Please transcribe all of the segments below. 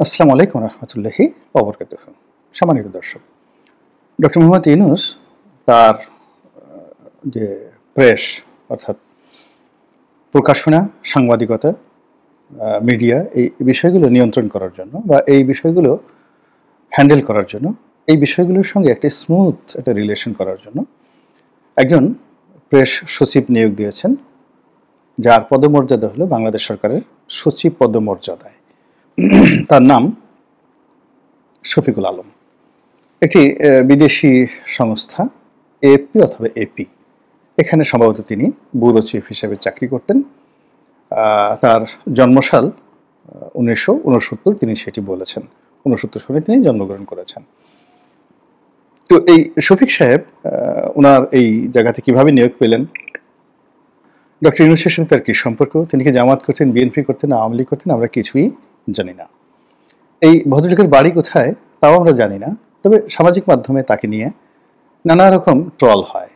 আসসালামু আলাইকুম রহমতুল্লাহি ওবরকাতুহু। সম্মানিত দর্শক, ডক্টর মোহাম্মদ ইউনূস তার যে প্রেস অর্থাৎ প্রকাশনা, সাংবাদিকতা, মিডিয়া এই বিষয়গুলো নিয়ন্ত্রণ করার জন্য বা এই বিষয়গুলো হ্যান্ডেল করার জন্য, এই বিষয়গুলোর সঙ্গে একটা স্মুথ একটা রিলেশন করার জন্য একজন প্রেস সচিব নিয়োগ দিয়েছেন, যার পদমর্যাদা হলো বাংলাদেশ সরকারের সচিব পদমর্যাদায়। তার নাম শফিকুল আলম। একটি বিদেশি সংস্থা এএফপি অথবা এপি, এখানে সম্ভবত তিনি ব্যুরো চিফ হিসেবে চাকরি করতেন। তার জন্মসাল 1969, তিনি সেটি বলেছেন। 69 সালে তিনি জন্মগ্রহণ করেছেন। তো এই শফিক সাহেব ওনার এই জায়গাতে কিভাবে নিয়োগ পেলেন, ডক্টর ইউনূসের সাথে তার কী সম্পর্ক, তিনি কি জামাত করতেন, বিএনপি করতেন, আওয়ামী লীগ করতেন, আমরা কিছুই জানি না। এই ভদ্রলোকের বাড়ি কোথায় তাও আমরা জানি না। তবে সামাজিক মাধ্যমে তাকে নিয়ে নানা রকম ট্রল হয়।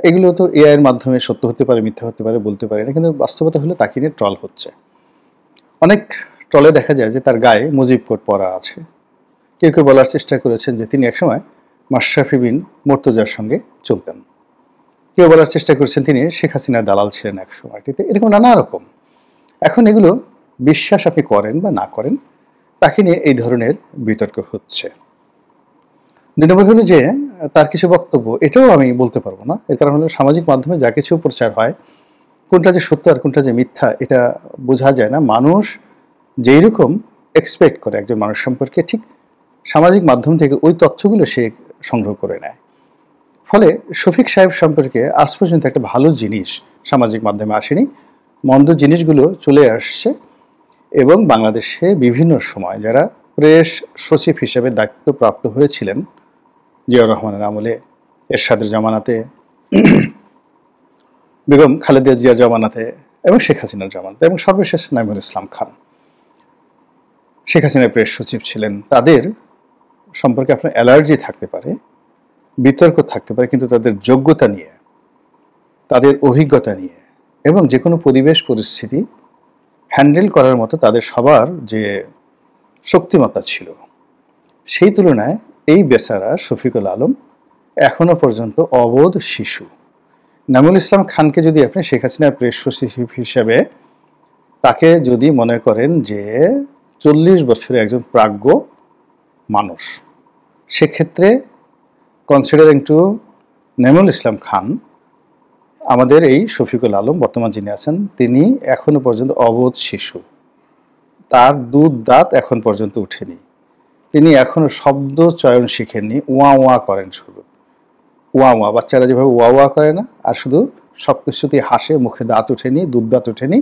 এগুলো তো এআই এর মাধ্যমে সত্য হতে পারে, মিথ্যা হতে পারে, বলতে পারি না, কিন্তু বাস্তবতা হলো তাকে নিয়ে ট্রল হচ্ছে। অনেক ট্রলে দেখা যায় যে তার গায়ে মুজিব কোট পরা আছে। কেউ কেউ বলার চেষ্টা করেছেন যে তিনি একসময় মাশরাফি বিন মুর্তজার সঙ্গে চলতেন। কেউ বলার চেষ্টা করেছেন তিনি শেখ হাসিনার দালাল ছিলেন এক সময়টিতে। এরকম নানা রকম। এখন এগুলো বিশ্বাস আপনি করেন বা না করেন, তাকে নিয়ে এই ধরনের বিতর্ক হচ্ছে। ২ নম্বর হলো যে তার কিছু বক্তব্য, এটাও আমি বলতে পারবো না। এর কারণ হলো সামাজিক মাধ্যমে যা কিছু প্রচার হয়, কোনটা যে সত্য আর কোনটা যে মিথ্যা এটা বোঝা যায় না। মানুষ যেই রকম এক্সপেক্ট করে একজন মানুষ সম্পর্কে, ঠিক সামাজিক মাধ্যম থেকে ওই তথ্যগুলো সে সংগ্রহ করে নেয়। ফলে শফিক সাহেব সম্পর্কে আজ পর্যন্ত একটা ভালো জিনিস সামাজিক মাধ্যমে আসেনি, মন্দ জিনিসগুলো চলে আসছে। এবং বাংলাদেশে বিভিন্ন সময় যারা প্রেস সচিব হিসেবে দায়িত্বপ্রাপ্ত হয়েছিলেন, জিয়াউর রহমানের আমলে, এরশাদের জামানাতে, বেগম খালেদা জিয়ার জামানাতে এবং শেখ হাসিনার জামানাতে, এবং সর্বশেষ নাঈমুল ইসলাম খান শেখ হাসিনার প্রেস সচিব ছিলেন, তাদের সম্পর্কে আপনার অ্যালার্জি থাকতে পারে, বিতর্ক থাকতে পারে, কিন্তু তাদের যোগ্যতা নিয়ে, তাদের অভিজ্ঞতা নিয়ে এবং যে কোনো পরিবেশ পরিস্থিতি হ্যান্ডেল করার মতো তাদের সবার যে শক্তিমত্তা ছিল, সেই তুলনায় এই বেচারা শফিকুল আলম এখনো পর্যন্ত অবোধ শিশু। নাঈমুল ইসলাম খানকে যদি আপনি শেখ হাসিনার প্রেস সচিব হিসাবে তাকে যদি মনে করেন যে 40 বছরের একজন প্রাজ্ঞ মানুষ, সেক্ষেত্রে কনসিডারিং টু নাঈমুল ইসলাম খান, আমাদের এই শফিকুল আলম বর্তমান যিনি আছেন তিনি এখনো পর্যন্ত অবোধ শিশু। তার দুধ দাঁত এখন পর্যন্ত উঠেনি। তিনি এখনো শব্দ চয়ন শিখেননি, ওয়া ওয়া করেন শুধু। ওয়া ওয়া, বাচ্চারা যেভাবে ওয়া ওয়া করে না, আর শুধু সব কিছুতেই হাসে, মুখে দাঁত ওঠেনি, দুধ দাঁত ওঠেনি,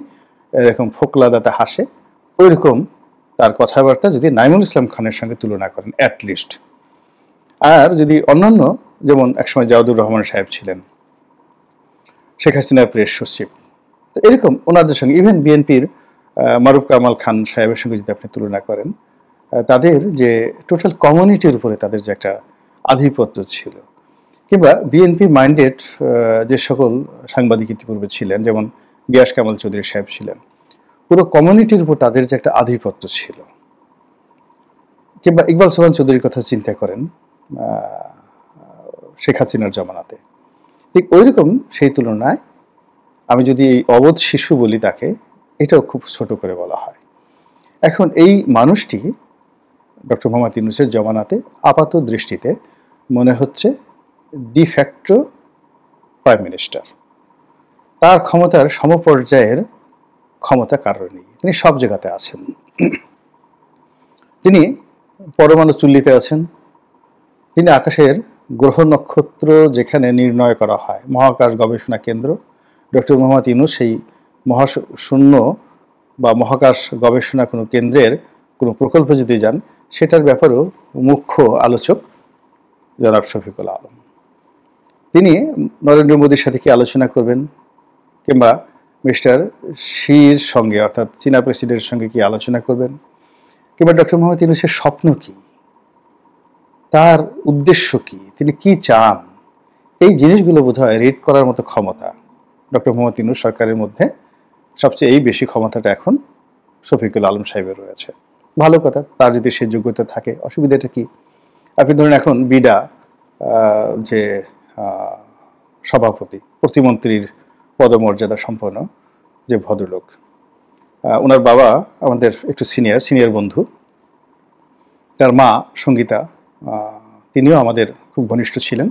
এরকম ফোকলা দাঁতে হাসে, ওইরকম তার কথাবার্তা যদি নাঈমুল ইসলাম খানের সঙ্গে তুলনা করেন অ্যাটলিস্ট। আর যদি অন্যান্য, যেমন একসময় জাওদুর রহমান সাহেব ছিলেন শেখ হাসিনার প্রেস সচিব, তো এরকম ওনাদের সঙ্গে, ইভেন বিএনপির মারুফ কামাল খান সাহেবের সঙ্গে যদি আপনি তুলনা করেন, তাদের যে টোটাল কমিউনিটির উপরে তাদের যে একটা আধিপত্য ছিল, কিংবা বিএনপি মাইন্ডেড যে সকল সাংবাদিক ইতিপূর্বে ছিলেন, যেমন গিয়াস কামাল চৌধুরী সাহেব ছিলেন, পুরো কমিউনিটির উপর তাদের যে একটা আধিপত্য ছিল, কিংবা ইকবাল সোবহান চৌধুরীর কথা চিন্তা করেন শেখ হাসিনার জামানাতে, ঠিক ওই রকম সেই তুলনায় আমি যদি এই অবোধ শিশু বলি তাকে, এটাও খুব ছোট করে বলা হয়। এখন এই মানুষটি ডক্টর মোহাম্মদ ইউনূসের জামানাতে আপাত দৃষ্টিতে মনে হচ্ছে ডিফ্যাক্টো প্রাইম মিনিস্টার। তার ক্ষমতার সমপর্যায়ের ক্ষমতা কারোর নেই, তিনি সব জায়গাতে আছেন। তিনি পরমাণু চুল্লিতে আছেন, তিনি আকাশের গ্রহ নক্ষত্র যেখানে নির্ণয় করা হয়, মহাকাশ গবেষণা কেন্দ্র, ডক্টর মোহাম্মদ ইউনূস সেই মহাশূন্য বা মহাকাশ গবেষণা কোনো কেন্দ্রের কোনো প্রকল্প যদি যান, সেটার ব্যাপারেও মুখ্য আলোচক জনাব শফিকুল আলম। তিনি নরেন্দ্র মোদীর সাথে কি আলোচনা করবেন, কিংবা মিস্টার শির সঙ্গে অর্থাৎ চীনা প্রেসিডেন্টের সঙ্গে কি আলোচনা করবেন, কিংবা ডক্টর মোহাম্মদ ইউনূসের স্বপ্ন কি, তার উদ্দেশ্য কি, তিনি কি চান, এই জিনিসগুলো বোধহয় রিড করার মতো ক্ষমতা ডক্টর মোহাম্মদ ইউনূস সরকারের মধ্যে সবচেয়ে বেশি ক্ষমতাটা এখন শফিকুল আলম সাহেবের রয়েছে। ভালো কথা, তার যদি সে যোগ্যতা থাকে, অসুবিধাটা কি? আপনি ধরুন এখন বিডা যে সভাপতি, প্রতিমন্ত্রীর পদমর্যাদা সম্পন্ন যে ভদ্রলোক, ওনার বাবা আমাদের একটু সিনিয়র বন্ধু, তার মা সঙ্গীতা, তিনিও আমাদের খুব ঘনিষ্ঠ ছিলেন।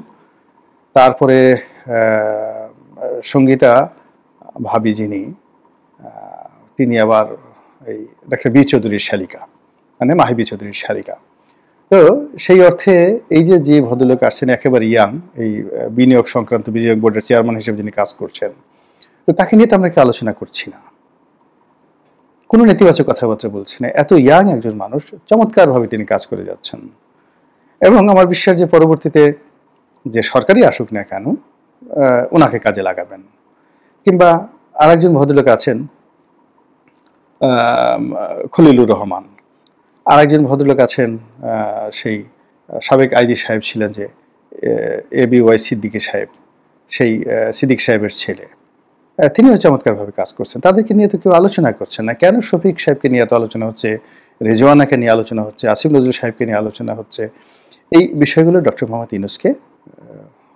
তারপরে সঙ্গীতা ভাবি যিনি, তিনি আবার এই ডাক্তার বি চৌধুরীর শালিকা, মানে মাহি বি চৌধুরীর শালিকা। তো সেই অর্থে এই যে ভদ্রলোক আসছেন একেবারে ইয়াং, এই বিনিয়োগ সংক্রান্ত বিনিয়োগ বোর্ডের চেয়ারম্যান হিসেবে যিনি কাজ করছেন, তো তাকে নিয়ে তো আমরা কি আলোচনা করছি না, কোনো নেতিবাচক কথাবার্তা বলছি না। এত ইয়াং একজন মানুষ, চমৎকারভাবে তিনি কাজ করে যাচ্ছেন। এবং আমার বিশ্বাস যে পরবর্তীতে যে সরকারই আসুক না কেন, ওনাকে কাজে লাগাবেন। কিংবা আরেকজন ভদ্রলোক আছেন খলিলুর রহমান, আরেকজন ভদ্রলোক আছেন সেই সাবেক আইজি সাহেব ছিলেন যে ABY সিদ্দিকী সাহেব, সেই সিদ্দিক সাহেবের ছেলে, তিনিও চমৎকারভাবে কাজ করছেন। তাদেরকে নিয়ে তো কেউ আলোচনা করছেন না। কেন শফিক সাহেবকে নিয়ে এত আলোচনা হচ্ছে, রেজওয়ানাকে নিয়ে আলোচনা হচ্ছে, আসিফ নজরুল সাহেবকে নিয়ে আলোচনা হচ্ছে? এই বিষয়গুলো ডক্টর মোহাম্মদ ইউনূসকে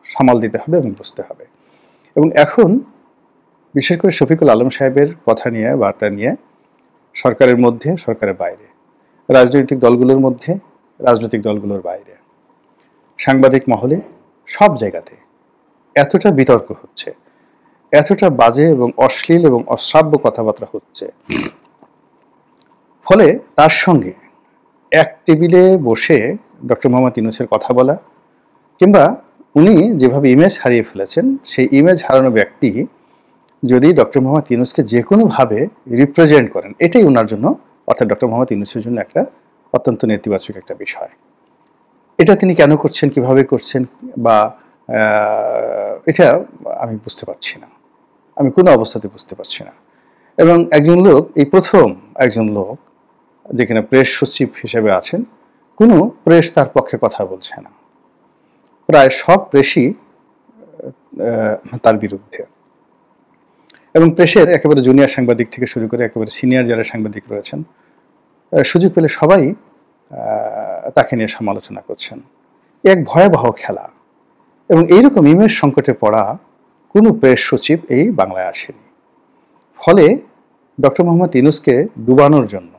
সামাল দিতে হবে এবং বুঝতে হবে। এবং এখন বিশেষ করে শফিকুল আলম সাহেবের কথা নিয়ে, বার্তা নিয়ে, সরকারের মধ্যে, সরকারের বাইরে, রাজনৈতিক দলগুলোর মধ্যে, রাজনৈতিক দলগুলোর বাইরে, সাংবাদিক মহলে, সব জায়গাতে এতটা বিতর্ক হচ্ছে, এতটা বাজে এবং অশ্লীল এবং অশ্রাব্য কথাবার্তা হচ্ছে, ফলে তার সঙ্গে এক টেবিলে বসে ডক্টর মোহাম্মদ ইউনূসের কথা বলা, কিংবা উনি যেভাবে ইমেজ হারিয়ে ফেলেছেন, সেই ইমেজ হারানো ব্যক্তি যদি ডক্টর মোহাম্মদ ইউনূসকে যে কোনোভাবে রিপ্রেজেন্ট করেন, এটাই ওনার জন্য, অর্থাৎ ডক্টর মোহাম্মদ ইউনূসের জন্য একটা অত্যন্ত নেতিবাচক একটা বিষয়। এটা তিনি কেন করছেন, কিভাবে করছেন, বা এটা আমি বুঝতে পারছি না, আমি কোনো অবস্থাতে বুঝতে পারছি না। এবং একজন লোক, এই প্রথম একজন লোক যেখানে প্রেস সচিব হিসেবে আছেন, কোনো প্রেস তার পক্ষে কথা বলছে না, প্রায় সব প্রেসই তার বিরুদ্ধে। এবং প্রেসের একেবারে জুনিয়র সাংবাদিক থেকে শুরু করে একেবারে সিনিয়র যারা সাংবাদিক রয়েছেন, সুযোগ পেলে সবাই তাকে নিয়ে সমালোচনা করছেন। এক ভয়াবহ খেলা। এবং এইরকম ইমেজ সংকটে পড়া কোনো প্রেস সচিব এই বাংলায় আসেনি। ফলে ডক্টর মোহাম্মদ ইউনূসকে ডুবানোর জন্য,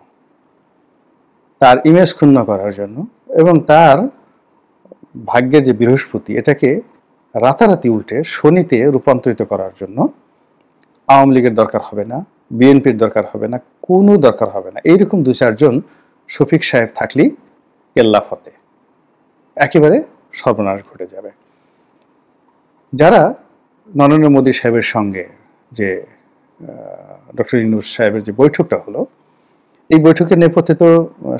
তার ইমেজ ক্ষুণ্ণ করার জন্য, এবং তার ভাগ্যের যে বৃহস্পতি, এটাকে রাতারাতি উল্টে শনিতে রূপান্তরিত করার জন্য আওয়ামী লীগের দরকার হবে না, বিএনপির দরকার হবে না, কোনো দরকার হবে না। এইরকম দু চারজন শফিক সাহেব থাকলেই কেল্লা ফতে, একেবারে সর্বনাশ ঘটে যাবে। যারা নরেন্দ্র মোদী সাহেবের সঙ্গে যে ডক্টর ইউনূস সাহেবের যে বৈঠকটা হলো, এই বৈঠকের নেপথ্যে তো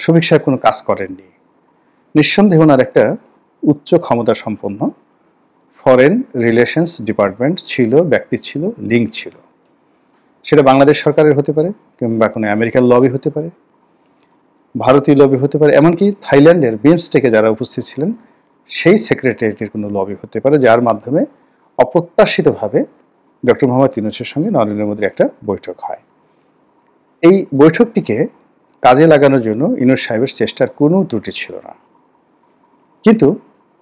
শফিক সাহেব কোনো কাজ করেননি। নিঃসন্দেহে ওনার একটা উচ্চ ক্ষমতা সম্পন্ন ফরেন রিলেশনস ডিপার্টমেন্ট ছিল, ব্যক্তি ছিল, লিঙ্ক ছিল। সেটা বাংলাদেশ সরকারের হতে পারে, কিংবা কোনো আমেরিকান লবি হতে পারে, ভারতীয় লবি হতে পারে, এমনকি থাইল্যান্ডের বিমস্টেকে যারা উপস্থিত ছিলেন সেই সেক্রেটারিয়েটের কোনো লবি হতে পারে, যার মাধ্যমে অপ্রত্যাশিতভাবে ডক্টর মোহাম্মদ ইউনূসের সঙ্গে নরেন্দ্র মোদীর একটা বৈঠক হয়। এই বৈঠকটিকে কাজে লাগানোর জন্য ইউনূস সাহেবের চেষ্টার কোনো ত্রুটি ছিল না। কিন্তু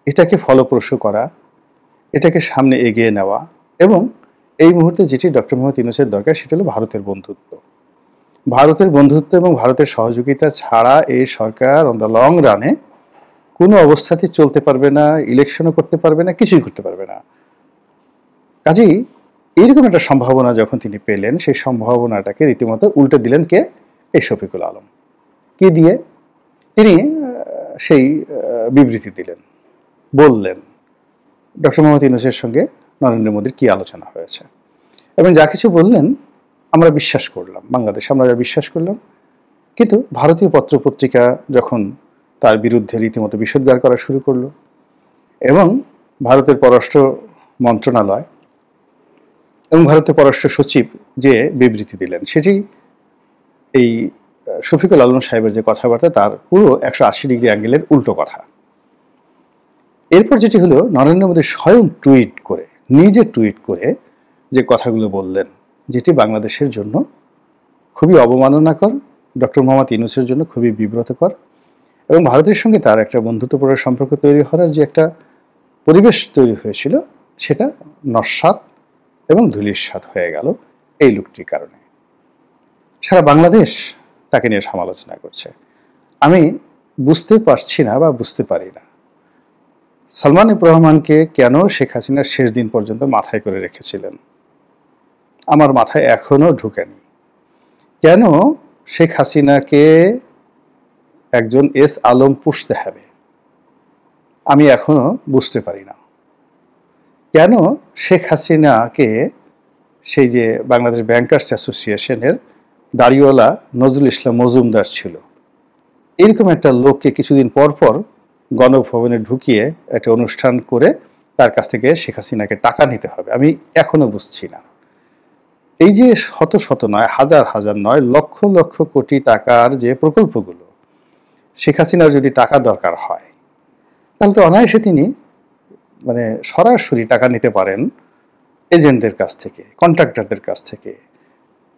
এটাকে ফলপ্রসূ করা, এটাকে সামনে এগিয়ে নেওয়া, এবং এই মুহূর্তে যেটি ডক্টর মোহাম্মদ ইউনূসের দরকার, সেটা হলো ভারতের বন্ধুত্ব। ভারতের বন্ধুত্ব এবং ভারতের সহযোগিতা ছাড়া এই সরকার অন দ্য লং রানে কোনো অবস্থাতেই চলতে পারবে না, ইলেকশনও করতে পারবে না, কিছুই করতে পারবে না। কাজেই এইরকম একটা সম্ভাবনা যখন তিনি পেলেন, সেই সম্ভাবনাটাকে রীতিমতো উল্টে দিলেন কে? এই শফিকুল আলম। কি দিয়ে? তিনি সেই বিবৃতি দিলেন, বললেন ডক্টর মোহাম্মদ ইউনূসের সঙ্গে নরেন্দ্র মোদীর কি আলোচনা হয়েছে, এবং যা কিছু বললেন আমরা বিশ্বাস করলাম, বাংলাদেশ আমরা যা বিশ্বাস করলাম। কিন্তু ভারতীয় পত্রপত্রিকা যখন তার বিরুদ্ধে রীতিমতো বিষোদ্গার করা শুরু করলো, এবং ভারতের পররাষ্ট্র মন্ত্রণালয় এবং ভারতের পররাষ্ট্র সচিব যে বিবৃতি দিলেন, সেটি এই শফিকুল আলম সাহেবের যে কথাবার্তা, তার পুরো 180 ডিগ্রি অ্যাঙ্গেলের উল্টো কথা। এরপর যেটি হলো, নরেন্দ্র মোদী স্বয়ং টুইট করে, নিজে টুইট করে যে কথাগুলো বললেন, যেটি বাংলাদেশের জন্য খুবই অবমাননাকর ডক্টর মোহাম্মদ ইউনূসের জন্য খুবই বিব্রতকর এবং ভারতের সঙ্গে তার একটা বন্ধুত্বপূর্ণ সম্পর্ক তৈরি হওয়ার যে একটা পরিবেশ তৈরি হয়েছিল সেটা নস্যাৎ এবং ধূলিসাৎ হয়ে গেল এই লোকটির কারণে। সারা বাংলাদেশ তাকে নিয়ে সমালোচনা করছে। আমি বুঝতে পারছি না বা বুঝতে পারি না সালমান এফ রহমানকে কেন শেখ হাসিনার শেষ দিন পর্যন্ত মাথায় করে রেখেছিলেন। আমার মাথায় এখনো ঢুকেনি কেন শেখ হাসিনাকে একজন এস আলম পুষতে হবে। আমি এখনো বুঝতে পারি না কেন শেখ হাসিনাকে সেই যে বাংলাদেশ ব্যাংকার্স অ্যাসোসিয়েশনের দাড়িওয়ালা নজরুল ইসলাম মজুমদার ছিল, এরকম একটা লোককে কিছুদিন পর পর গণভবনে ঢুকিয়ে একটা অনুষ্ঠান করে তার কাছ থেকে শেখ হাসিনাকে টাকা নিতে হবে। আমি এখনো বুঝছি না। এই যে শত শত নয়, হাজার হাজার নয়, লক্ষ লক্ষ কোটি টাকার যে প্রকল্পগুলো, শেখ হাসিনার যদি টাকা দরকার হয় তাহলে তো অনায়াসে তিনি মানে সরাসরি টাকা নিতে পারেন এজেন্টদের কাছ থেকে, কন্ট্রাক্টরদের কাছ থেকে,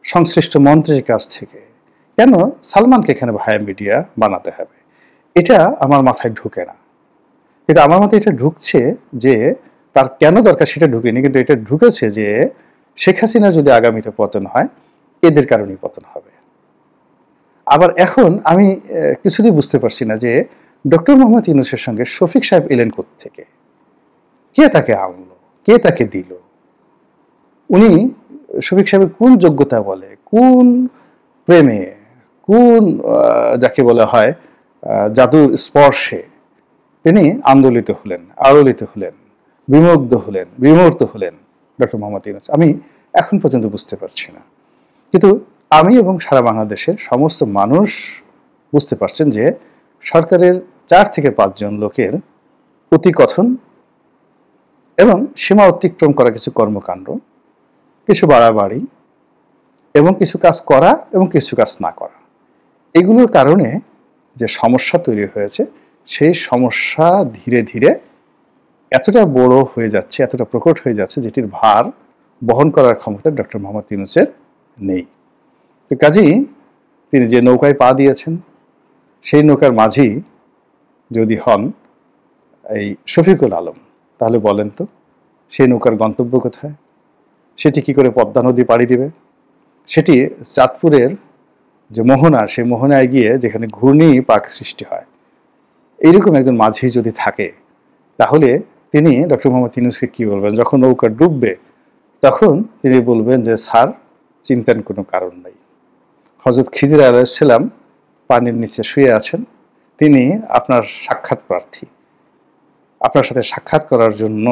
সংশ্লিষ্ট মন্ত্রীর কাছ থেকে। কেন সালমানকে এখানে ভায়া মিডিয়া বানাতে হবে? এটা আমার মাথায় ঢুকে না। কিন্তু আমার মাথায় এটা ঢুকছে যে তার কেন দরকার সেটা ঢুকেনি, কিন্তু এটা ঢুকেছে যে শেখ হাসিনা যদি আগামীতে পতন হয় এদের কারণেই পতন হবে। আবার এখন আমি কিছুতেই বুঝতে পারছি না যে ডক্টর মোহাম্মদ ইউনূসের সঙ্গে শফিক সাহেব এলেন থেকে, কে তাকে আনলো, কে তাকে দিল? উনি শফিক সাহেবের কোন যোগ্যতা বলে, কোন প্রেমে, কোন যাকে বলা হয় জাদুর স্পর্শে তিনি আন্দোলিত হলেন, আলোলিত হলেন, বিমুগ্ধ হলেন, বিমূর্ত হলেন ডক্টর মোহাম্মদ ইউনূস? আমি এখন পর্যন্ত বুঝতে পারছি না। কিন্তু আমি এবং সারা বাংলাদেশের সমস্ত মানুষ বুঝতে পারছেন যে সরকারের 4 থেকে 5 জন লোকের অতিকথন এবং সীমা অতিক্রম করা কিছু কর্মকাণ্ড, কিছু বাড়াবাড়ি এবং কিছু কাজ করা এবং কিছু কাজ না করা, এগুলোর কারণে যে সমস্যা তৈরি হয়েছে সেই সমস্যা ধীরে ধীরে এতটা বড় হয়ে যাচ্ছে, এতটা প্রকট হয়ে যাচ্ছে যেটির ভার বহন করার ক্ষমতা ডক্টর মোহাম্মদ ইউনূসের নেই। তো কাজেই তিনি যে নৌকায় পা দিয়েছেন সেই নৌকার মাঝি যদি হন এই শফিকুল আলম, তাহলে বলেন তো সেই নৌকার গন্তব্য কোথায়? সেটি কি করে পদ্মা নদী পাড়ি দিবে? সেটি চাঁদপুরের যে মোহনা, সেই মোহনায় গিয়ে যেখানে ঘূর্ণি পাক সৃষ্টি হয়, এইরকম একজন মাঝি যদি থাকে তাহলে তিনি ডক্টর মোহাম্মদ ইউনূসকে কী বলবেন? যখন নৌকা ডুববে তখন তিনি বলবেন যে স্যার, চিন্তার কোনো কারণ নাই। হযরত খিজির আলাইহিস সালাম পানির নিচে শুয়ে আছেন, তিনি আপনার সাক্ষাৎ প্রার্থী, আপনার সাথে সাক্ষাৎ করার জন্য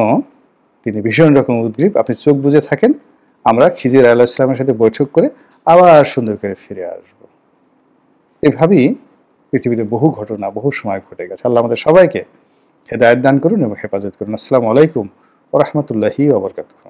তিনি ভীষণ রকম উদ্গ্রীব। আপনি চোখ বুজে থাকেন, আমরা খিজির আলাইহিস সালামের সাথে বৈঠক করে আবার সুন্দর করে ফিরে আসব। এভাবেই পৃথিবীতে বহু ঘটনা বহু সময় ঘটে গেছে। আল্লাহ আমাদের সবাইকে হেদায়েত দান করুন এবং হেফাজত করুন। আসসালামু আলাইকুম ওয়া রাহমাতুল্লাহি ওয়া বারাকাতুহু।